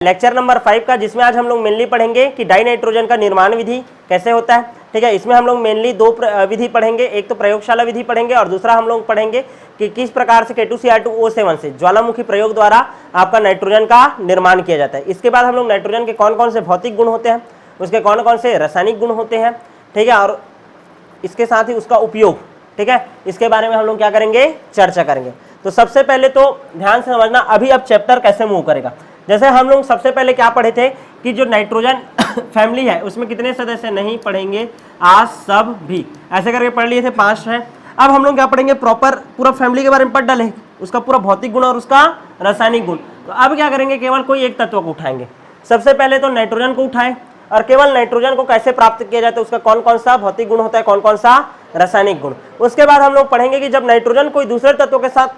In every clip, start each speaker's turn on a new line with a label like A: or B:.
A: Lecture number 5 का, जिसमें आज हम लोग मेनली पढ़ेंगे कि डाई नाइट्रोजन का निर्माण विधि कैसे होता है। ठीक है, इसमें हम लोग मेनली दो विधि पढ़ेंगे, एक तो प्रयोगशाला विधि पढ़ेंगे और दूसरा हम लोग पढ़ेंगे कि किस प्रकार से K2Cr2O7 से ज्वालामुखी प्रयोग द्वारा आपका नाइट्रोजन का निर्माण किया जाता है। इसके बाद हम लोग नाइट्रोजन के कौन कौन से भौतिक गुण होते हैं, उसके कौन कौन से रासायनिक गुण होते हैं, ठीक है, और इसके साथ ही उसका उपयोग, ठीक है, इसके बारे में हम लोग क्या करेंगे, चर्चा करेंगे। तो सबसे पहले तो ध्यान से समझना अभी अब चैप्टर कैसे मूव करेगा। जैसे हम लोग सबसे पहले क्या पढ़े थे कि जो नाइट्रोजन फैमिली है उसमें कितने सदस्य नहीं पढ़ेंगे, आज सब भी ऐसे करके पढ़ लिए थे, 5 है। अब हम लोग क्या पढ़ेंगे, प्रॉपर पूरा फैमिली के बारे में पढ़ डाले, उसका पूरा भौतिक गुण और उसका रासायनिक गुण। तो अब क्या करेंगे, केवल कोई एक तत्व को उठाएंगे। सबसे पहले तो नाइट्रोजन को उठाएं और केवल नाइट्रोजन को कैसे प्राप्त किया जाता है, उसका कौन कौन सा भौतिक गुण होता है, कौन कौन सा रासायनिक गुण। उसके बाद हम लोग पढ़ेंगे कि जब नाइट्रोजन कोई दूसरे तत्वों के साथ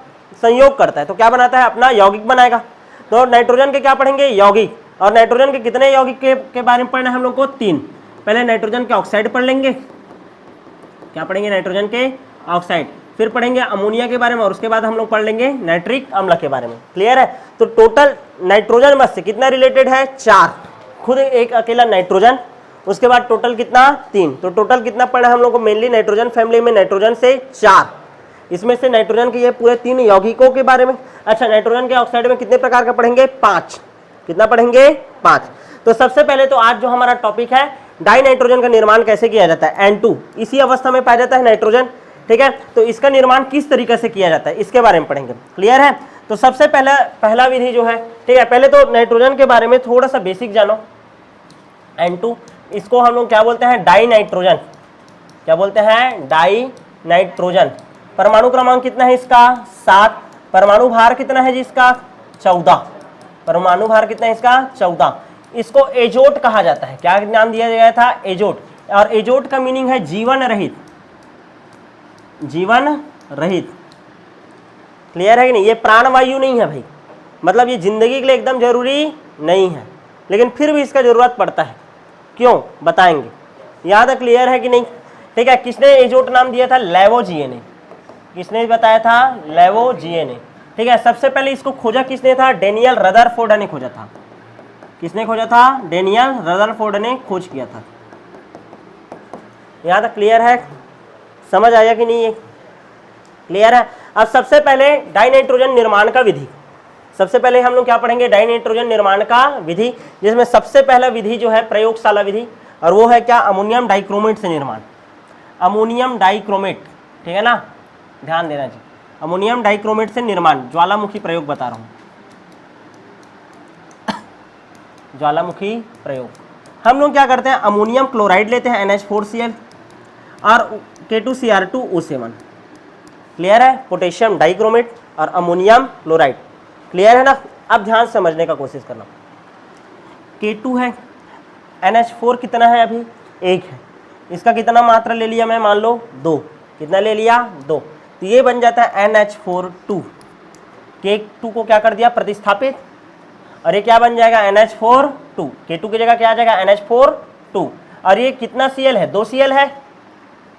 A: संयोग करता है तो क्या बनाता है, अपना यौगिक बनाएगा। तो नाइट्रोजन के क्या पढ़ेंगे, यौगिक। और नाइट्रोजन के कितने यौगिक के बारे में पढ़ना है हम लोग को, 3। पहले नाइट्रोजन के ऑक्साइड पढ़ लेंगे, क्या पढ़ेंगे, नाइट्रोजन के ऑक्साइड। फिर पढ़ेंगे अमोनिया के बारे में और उसके बाद हम लोग पढ़ लेंगे नाइट्रिक अम्ल के बारे में। क्लियर है। तो टोटल नाइट्रोजन बस से कितना रिलेटेड है, 4, खुद एक अकेला नाइट्रोजन, उसके बाद टोटल कितना, 3। तो टोटल कितना पढ़ना है हम लोग को, मेनली नाइट्रोजन फैमिली में नाइट्रोजन से 4, इसमें से नाइट्रोजन के ये पूरे 3 यौगिकों के बारे में। अच्छा, नाइट्रोजन के ऑक्साइड में कितने प्रकार का पढ़ेंगे, 5। कितना पढ़ेंगे, 5। तो सबसे पहले तो आज जो हमारा टॉपिक है, डाई नाइट्रोजन का निर्माण कैसे किया जाता है, N2 इसी अवस्था में पाया जाता है नाइट्रोजन। ठीक है, तो इसका निर्माण किस तरीके से किया जाता है इसके बारे में पढ़ेंगे। क्लियर है। तो सबसे पहला विधि जो है, ठीक है, पहले तो नाइट्रोजन के बारे में थोड़ा सा बेसिक जानो। N2 इसको हम लोग क्या बोलते हैं, डाई नाइट्रोजन। क्या बोलते हैं, डाई नाइट्रोजन। परमाणु क्रमांक कितना है इसका, 7। परमाणु भार कितना है जी इसका, 14। परमाणु भार कितना है इसका, 14। इसको एजोट कहा जाता है। क्या नाम दिया गया था, एजोट। और एजोट का मीनिंग है जीवन रहित, जीवन रहित। क्लियर है कि नहीं, ये प्राणवायु नहीं है भाई, मतलब ये जिंदगी के लिए एकदम जरूरी नहीं है, लेकिन फिर भी इसका जरूरत पड़ता है। क्यों, बताएंगे। यहाँ तक क्लियर है कि नहीं। ठीक है, किसने एजोट नाम दिया था, लेवोजिए ने। किसने बताया था, लेवोजिए ने। ठीक है, सबसे पहले इसको खोजा किसने था, डेनियल रदरफोर्ड ने खोजा था। किसने खोजा था, डेनियल रदरफोर्ड ने खोज किया था। यहाँ तक क्लियर है, समझ आया कि नहीं, ये क्लियर है। अब सबसे पहले डाई नाइट्रोजन निर्माण का विधि। सबसे पहले हम लोग क्या पढ़ेंगे, डाई नाइट्रोजन निर्माण का विधि, जिसमें सबसे पहला विधि जो है प्रयोगशाला विधि, और वो है क्या, अमोनियम डाइक्रोमेट से निर्माण। अमोनियम डाइक्रोमेट, ठीक है ना, ध्यान देना जी। अमोनियम डाइक्रोमेट से निर्माण, ज्वालामुखी प्रयोग बता रहा हूं, ज्वालामुखी प्रयोग। हम लोग क्या करते हैं, अमोनियम क्लोराइड लेते हैं NH4Cl और K2Cr2O7। क्लियर है, पोटेशियम डाइक्रोमेट और अमोनियम क्लोराइड। क्लियर है ना। अब ध्यान समझने का कोशिश करना। K2 है, NH4 कितना है, अभी 1 है, इसका कितना मात्रा ले लिया मैं, मान लो 2। कितना ले लिया, 2। तो ये बन जाता है NH4 K2 को क्या कर दिया, प्रतिस्थापित, और ये क्या बन जाएगा, NH4 K2 की जगह क्या आ जाएगा, NH4 और ये कितना Cl है, 2 Cl है।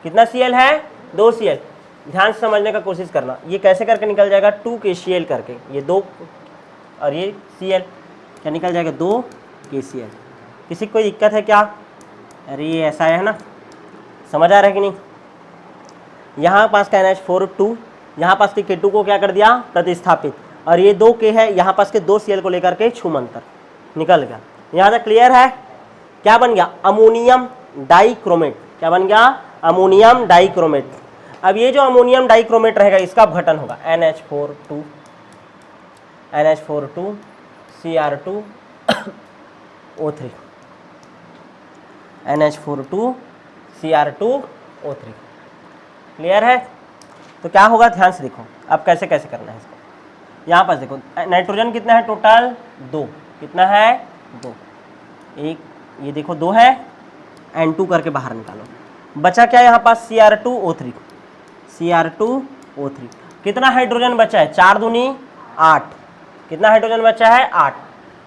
A: कितना Cl है, 2 Cl। ध्यान से समझने का कोशिश करना, ये कैसे करके निकल जाएगा, 2 KCl करके, ये 2 और ये Cl, क्या निकल जाएगा, 2 KCl। किसी को कोई दिक्कत है क्या, अरे ये ऐसा है ना, समझ आ रहा है कि नहीं। यहाँ पास का NH4 यहाँ पास के K2 को क्या कर दिया, प्रतिस्थापित, और ये 2 K है, यहाँ पास के 2 Cl को लेकर के छूमंतर निकल गया। यहाँ तक क्लियर है। क्या बन गया, अमोनियम डाइक्रोमेट। क्या बन गया, अमोनियम डाइक्रोमेट। अब ये जो अमोनियम डाइक्रोमेट रहेगा इसका अपघटन होगा, NH4 Cr2O3, NH4 Cr2O3। Clear है। तो क्या होगा, ध्यान से देखो अब कैसे कैसे करना है इसको। यहाँ पर देखो नाइट्रोजन कितना है, टोटल 2। कितना है, 2। एक ये देखो 2 है, N2 करके बाहर निकालो, बचा क्या यहाँ पास, Cr2O3। Cr2O3 कितना हाइड्रोजन बचा है, 4 दूनी 8। कितना हाइड्रोजन बचा है, 8।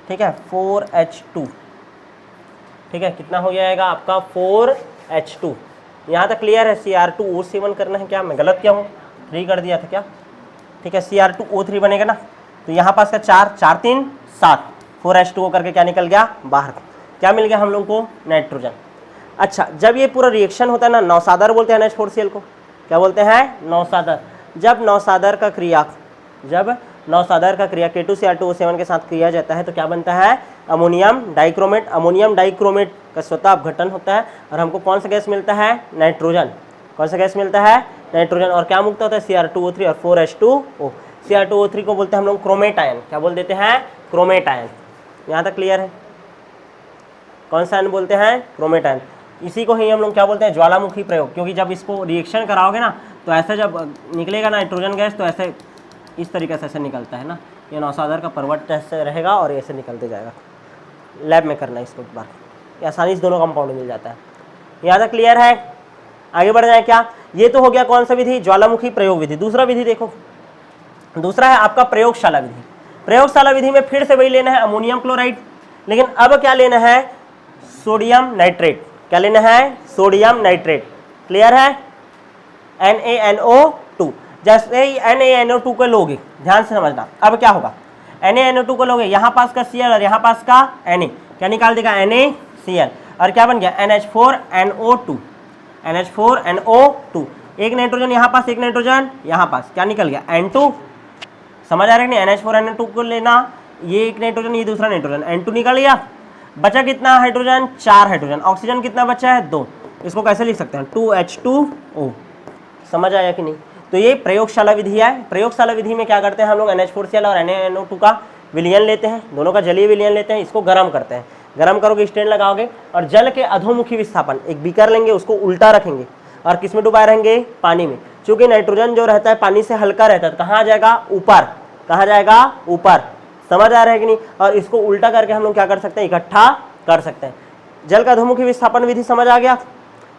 A: ठीक है, 4H2। ठीक है, कितना हो जाएगा आपका, 4H2। यहाँ तक क्लियर है। Cr2O7 करना है, क्या मैं गलत क्या हूँ, 3 कर दिया था क्या। ठीक है, Cr2O3 बनेगा ना। तो यहाँ पास का 4 4 3 7 4H2O करके क्या निकल गया बाहर, क्या मिल गया हम लोग को नाइट्रोजन। अच्छा, जब ये पूरा रिएक्शन होता है ना, नौसादर बोलते हैं NH4Cl को, क्या बोलते हैं नौसादर। जब नौसादर का क्रिया K2Cr2O7 के साथ किया जाता है तो क्या बनता है अमोनियम डाइक्रोमेट। अमोनियम डाइक्रोमेट का स्वतः अपघटन होता है और हमको कौन सा गैस मिलता है नाइट्रोजन। कौन सा गैस मिलता है नाइट्रोजन। और क्या मुक्त होता है Cr2O3 और 4H2O। Cr2O3 को बोलते हैं हम लोग क्रोमेट आयन, क्या बोल देते हैं क्रोमेट आयन। यहाँ तक क्लियर है, कौन सा आयन बोलते हैं क्रोमेट आयन। इसी को ही हम लोग क्या बोलते हैं ज्वालामुखी प्रयोग, क्योंकि जब इसको रिएक्शन कराओगे ना तो ऐसे जब निकलेगा नाइट्रोजन गैस तो ऐसे इस तरीके से ऐसे निकलता है ना, ये नौसादर का पर्वत ऐसे रहेगा और ऐसे निकलते जाएगा। लैब में करना इसको एक बार, ये आसानी से दोनों कंपाउंड मिल जाता है। यहाँ तक क्लियर है, आगे बढ़ जाए क्या। ये तो हो गया कौन सा विधि ज्वालामुखी प्रयोग विधि। दूसरा विधि देखो, दूसरा है आपका प्रयोगशाला विधि। प्रयोगशाला विधि में फिर से वही लेना है अमोनियम क्लोराइड, लेकिन अब क्या लेना है सोडियम नाइट्रेट। क्या लेना है सोडियम नाइट्रेट। क्लियर है NaNO2। जैसे ही NaNO2 को लोगे, ध्यान से समझना, अब क्या होगा NaNO2 को लोगे, यहाँ पास का Cl और यहाँ पास का Na, क्या निकाल देगा NaCl और क्या बन गया NH4NO2। NH4NO2, एक नाइट्रोजन यहाँ पास एक नाइट्रोजन यहाँ पास, क्या निकल गया N2। समझ आ रहा है कि नहीं, NH4NO2 को लेना, ये एक नाइट्रोजन ये दूसरा नाइट्रोजन, N2 निकल गया। बचा कितना हाइड्रोजन 4 हाइड्रोजन। ऑक्सीजन कितना बचा है 2। इसको कैसे लिख सकते हैं 2H2O। समझ आया कि नहीं। तो ये प्रयोगशाला विधि है। प्रयोगशाला विधि में क्या करते हैं हम लोग NH4Cl और NaNO2 का विलयन लेते हैं, दोनों का जलीय विलयन लेते हैं, इसको गर्म करते हैं। गर्म करोगे स्टैंड लगाओगे और जल के अधोमुखी विस्थापन, एक बीकर लेंगे उसको उल्टा रखेंगे और किस में डुबाए रहेंगे पानी में। चूंकि नाइट्रोजन जो रहता है पानी से हल्का रहता है तो कहाँ जाएगा ऊपर, कहाँ जाएगा ऊपर। समझ आ रहा है कि नहीं। और इसको उल्टा करके हम लोग क्या कर सकते हैं इकट्ठा कर सकते हैं। जल का अधोमुखी विस्थापन विधि समझ आ गया।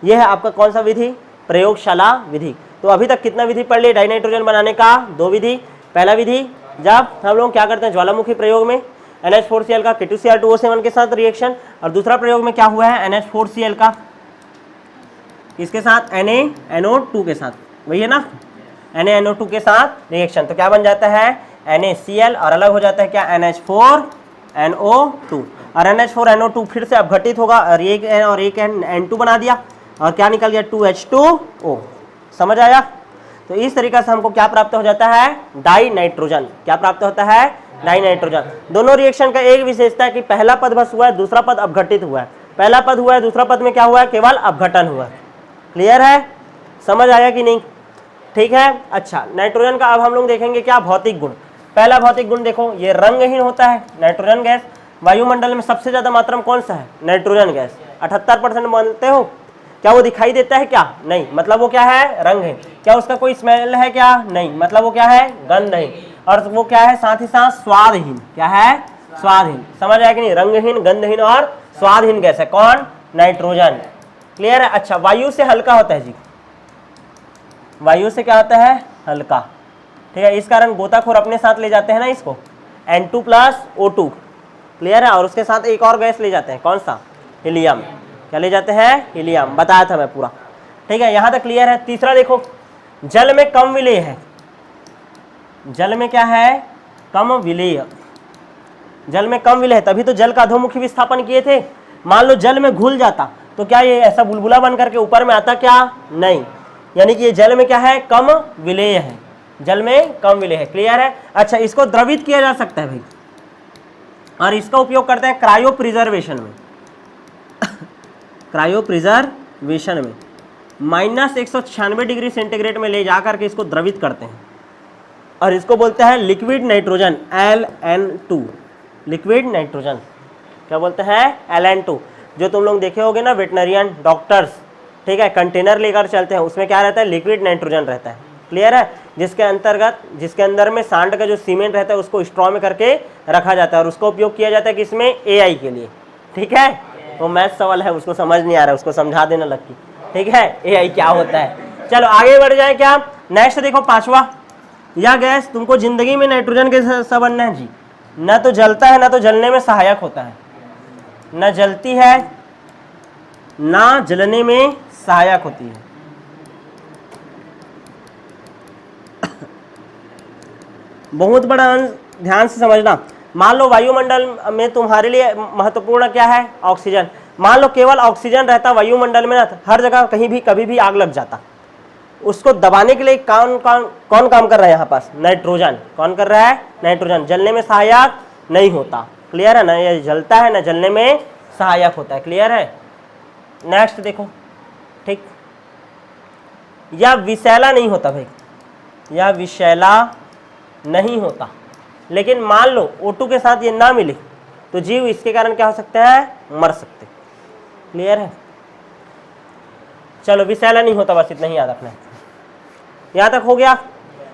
A: यह है आपका कौन सा विधि प्रयोगशाला विधि। तो अभी तक कितना विधि पढ़ लिए डाइनाइट्रोजन बनाने का 2 विधि। पहला विधि जब हम लोग क्या करते हैं ज्वालामुखी प्रयोग में NH4Cl का K2Cr2O7 के साथ रिएक्शन, और दूसरा प्रयोग में क्या हुआ है NH4Cl का इसके साथ NaNO2 के साथ, वही है ना NaNO2 के साथ रिएक्शन, तो क्या बन जाता है NaCl और अलग हो जाता है क्या NH4NO2। और NH4NO2 फिर से अपघटित होगा और एक N2 बना दिया और क्या निकल गया 2H2O। समझ आया। तो इस तरीके से हमको क्या प्राप्त हो जाता है डाई नाइट्रोजन। क्या प्राप्त होता है डाई नाइट्रोजन। दोनों रिएक्शन का एक विशेषता है कि पहला पद बस हुआ है, दूसरा पद अपघटित हुआ है। पहला पद हुआ है, दूसरा पद में क्या हुआ है केवल अपघटन हुआ है। क्लियर है, समझ आया कि नहीं। ठीक है। अच्छा, नाइट्रोजन का अब हम लोग देखेंगे क्या भौतिक गुण। पहला भौतिक गुण देखो, ये रंगहीन होता है नाइट्रोजन गैस। वायुमंडल में सबसे ज्यादा मात्रा में कौन सा है नाइट्रोजन गैस 78% मानते हो। क्या वो दिखाई देता है क्या नहीं, मतलब वो क्या है रंगहीन। क्या उसका कोई स्मेल है क्या नहीं, मतलब वो क्या है गंधहीन। और वो क्या है साथ ही साथ स्वादहीन। क्या है स्वादहीन। समझ आया कि नहीं, रंगहीन गंधहीन और स्वादहीन गैस है कौन नाइट्रोजन। क्लियर है। अच्छा, वायु से हल्का होता है जी, वायु से क्या होता है हल्का। ठीक है, इस कारण गोताखोर अपने साथ ले जाते हैं ना इसको N2+O2। क्लियर है। और उसके साथ एक और गैस ले जाते हैं कौन सा हीलियम। क्या ले जाते हैं हीलियम, बताया था मैं पूरा। ठीक है, यहां तक क्लियर है। तीसरा देखो, जल में कम विलेय है। जल में क्या है कम विलेय। जल में कम विलेय, तभी तो जल का अधोमुखी विस्थापन किए थे। मान लो जल में घुल जाता तो क्या ये ऐसा बुलबुला बन करके ऊपर में आता क्या नहीं। यानी कि ये जल में क्या है कम विलेय है, जल में कम विलेय है। क्लियर है। अच्छा, इसको द्रवित किया जा सकता है भाई, और इसका उपयोग करते हैं क्रायो प्रिजर्वेशन में। क्रायो प्रिजर्वेशन में -196 डिग्री सेंटीग्रेड में ले जाकर के इसको द्रवित करते हैं और इसको बोलते हैं liquid nitrogen LN2। Liquid nitrogen क्या बोलते हैं LN2। जो तुम लोग देखे होगे ना वेटनरियन डॉक्टर्स, ठीक है, कंटेनर लेकर चलते हैं, उसमें क्या रहता है लिक्विड नाइट्रोजन रहता है। क्लियर है। जिसके अंदर में सांड का जो सीमेंट रहता है उसको स्ट्रॉ में करके रखा जाता है और उसका उपयोग किया जाता है किसमें AI के लिए। ठीक है, वो मैथ सवाल है, उसको समझ नहीं आ रहा है, उसको समझा देना लक्की। ठीक है, AI क्या होता है। चलो आगे बढ़ जाए क्या। नेक्स्ट देखो पांचवा, यह गैस तुमको जिंदगी में नाइट्रोजन के साथ बनना है जी। न तो जलता है, न तो जलने में सहायक होता है। न जलती है, ना जलने में सहायक होती है। बहुत बड़ा अंश ध्यान से समझना, मान लो वायुमंडल में तुम्हारे लिए महत्वपूर्ण क्या है, ऑक्सीजन। मान लो केवल ऑक्सीजन रहता वायुमंडल में ना, हर जगह कहीं भी कभी भी आग लग जाता। उसको दबाने के लिए कौन काम कर रहा है यहाँ पास, नाइट्रोजन। कौन कर रहा है, नाइट्रोजन। जलने में सहायक नहीं होता, क्लियर है ना, ये जलता है ना जलने में सहायक होता है, क्लियर है। नेक्स्ट देखो, ठीक, या विषैला नहीं होता भाई, या विषैला नहीं होता। लेकिन मान लो O2 के साथ ये ना मिले तो जीव इसके कारण क्या हो सकते हैं, मर सकते, क्लियर है। चलो विषैला नहीं होता, बस इतना ही याद रखना है। यहां तक हो गया।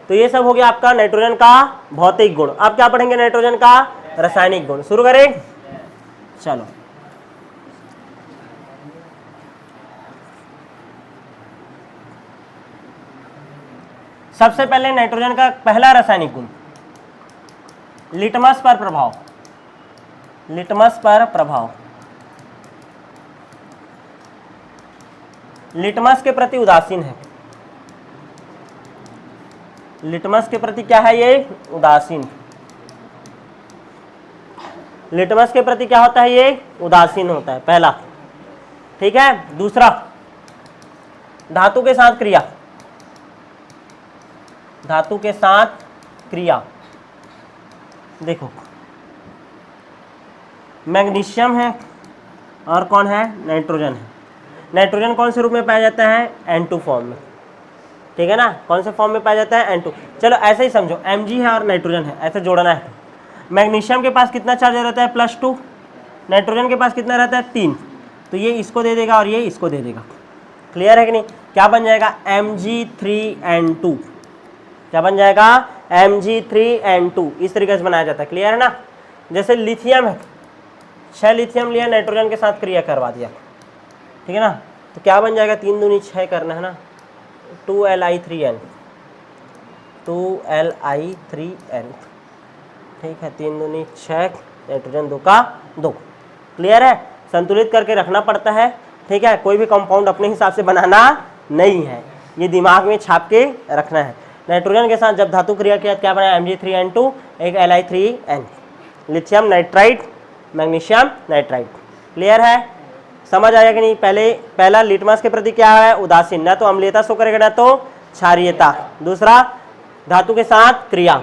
A: तो ये सब हो गया आपका नाइट्रोजन का भौतिक गुण। अब क्या पढ़ेंगे, नाइट्रोजन का रासायनिक गुण। शुरू करें, चलो। सबसे पहले नाइट्रोजन का पहला रासायनिक गुण, लिटमस पर प्रभाव। लिटमस पर प्रभाव, लिटमस के प्रति उदासीन है। लिटमस के प्रति क्या है, ये उदासीन। लिटमस के प्रति क्या होता है, ये उदासीन होता है, पहला, ठीक है। दूसरा, धातु के साथ क्रिया। धातु के साथ क्रिया, देखो मैग्नीशियम है और कौन है, नाइट्रोजन है। नाइट्रोजन कौन से रूप में पाया जाता है, N2 फॉर्म में, ठीक है ना। कौन से फॉर्म में पाया जाता है, N2। चलो ऐसे ही समझो, Mg है और नाइट्रोजन है, ऐसे जोड़ना है। मैग्नीशियम के पास कितना चार्ज रहता है, +2। नाइट्रोजन के पास कितना रहता है, 3। तो ये इसको दे देगा और ये इसको दे देगा, क्लियर है कि नहीं। क्या बन जाएगा, Mg3N2। क्या बन जाएगा, Mg3N2। इस तरीके से बनाया जाता है, क्लियर है ना। जैसे लिथियम है, 6 लिथियम लिया, नाइट्रोजन के साथ क्रिया करवा दिया, ठीक है ना। तो क्या बन जाएगा, 3 दूनी 6 करना है ना, 2Li3n, 2Li3n, ठीक है। 3 दूनी 6, नाइट्रोजन 2 का 2, क्लियर है। संतुलित करके रखना पड़ता है, ठीक है। कोई भी कंपाउंड अपने हिसाब से बनाना नहीं है, ये दिमाग में छाप के रखना है। नाइट्रोजन के साथ जब धातु क्रिया किया क्या बना, Mg3N2, एक Li3n, lithium nitride, magnesium nitride, clear है। समझ आया कि नहीं। पहला लिटमस के प्रति क्या है, उदासीन, ना तो अम्लीयता शो करेगा ना तो क्षारीयता। दूसरा, धातु के साथ क्रिया,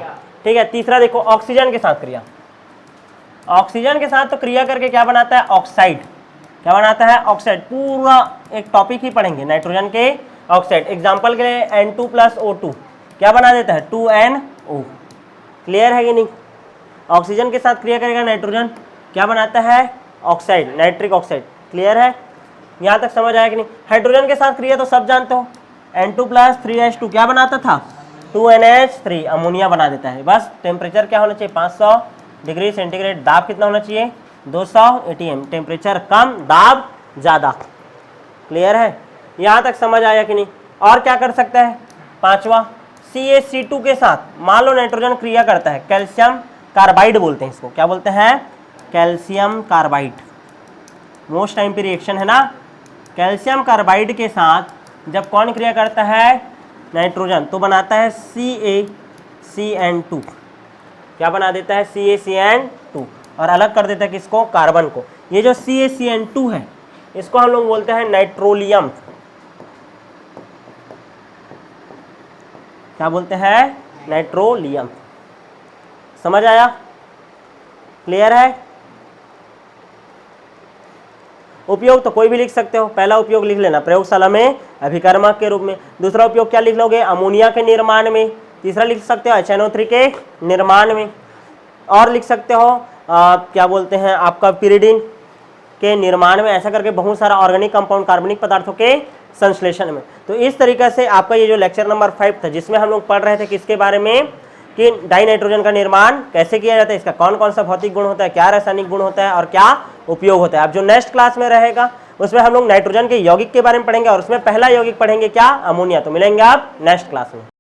A: ठीक है। तीसरा देखो, ऑक्सीजन के साथ क्रिया। ऑक्सीजन के साथ तो क्रिया करके क्या बनाता है, ऑक्साइड। क्या बनाता है, ऑक्साइड। पूरा एक टॉपिक ही पढ़ेंगे नाइट्रोजन के ऑक्साइड। एग्जाम्पल के लिए N2 + O2 क्या बना देता है, 2NO, क्लियर है कि नहीं। ऑक्सीजन के साथ क्रिया करेगा नाइट्रोजन, क्या बनाता है, ऑक्साइड, नाइट्रिक ऑक्साइड, क्लियर है। यहाँ तक समझ आया कि नहीं। हाइड्रोजन के साथ क्रिया तो सब जानते हो, N2 + 3H2 क्या बनाता था, 2NH3, अमोनिया बना देता है। बस टेम्परेचर क्या होना चाहिए, 500 डिग्री सेंटीग्रेड। दाब कितना होना चाहिए, 200 atm। टेम्परेचर कम, दाब ज़्यादा, क्लियर है। यहाँ तक समझ आया कि नहीं। और क्या कर सकता है, पांचवा, CaC2 के साथ मान लो नाइट्रोजन क्रिया करता है, कैल्शियम कार्बाइड बोलते हैं इसको, क्या बोलते हैं, कैल्शियम कार्बाइड। मोस्ट टाइम पे रिएक्शन है ना। कैल्शियम कार्बाइड के साथ जब कौन क्रिया करता है, नाइट्रोजन, तो बनाता है CaCN2। क्या बना देता है, CaCN2, और अलग कर देता है किसको, कार्बन को। ये जो CaCN2 है इसको हम लोग बोलते हैं नाइट्रोलियम। क्या बोलते हैं, नाइट्रोलियम। समझ आया, क्लियर है। उपयोग तो कोई भी लिख सकते हो। पहला उपयोग लिख लेना, प्रयोगशाला में अभिकर्मक के रूप में। दूसरा उपयोग क्या लिख लोगे, अमोनिया के निर्माण में। तीसरा लिख सकते हो HNO3 के निर्माण में। और लिख सकते हो क्या बोलते हैं आपका पिरिडिन के निर्माण में। ऐसा करके बहुत सारा ऑर्गेनिक कंपाउंड, कार्बनिक पदार्थों के संश्लेषण में। तो इस तरीके से आपका ये जो लेक्चर नंबर 5 था, जिसमें हम लोग पढ़ रहे थे किसके बारे में, कि डाई नाइट्रोजन का निर्माण कैसे किया जाता है, इसका कौन कौन सा भौतिक गुण होता है, क्या रासायनिक गुण होता है और क्या उपयोग होता है। अब जो नेक्स्ट क्लास में रहेगा उसमें हम लोग नाइट्रोजन के यौगिक के बारे में पढ़ेंगे, और उसमें पहला यौगिक पढ़ेंगे क्या, अमोनिया। तो मिलेंगे आप नेक्स्ट क्लास में।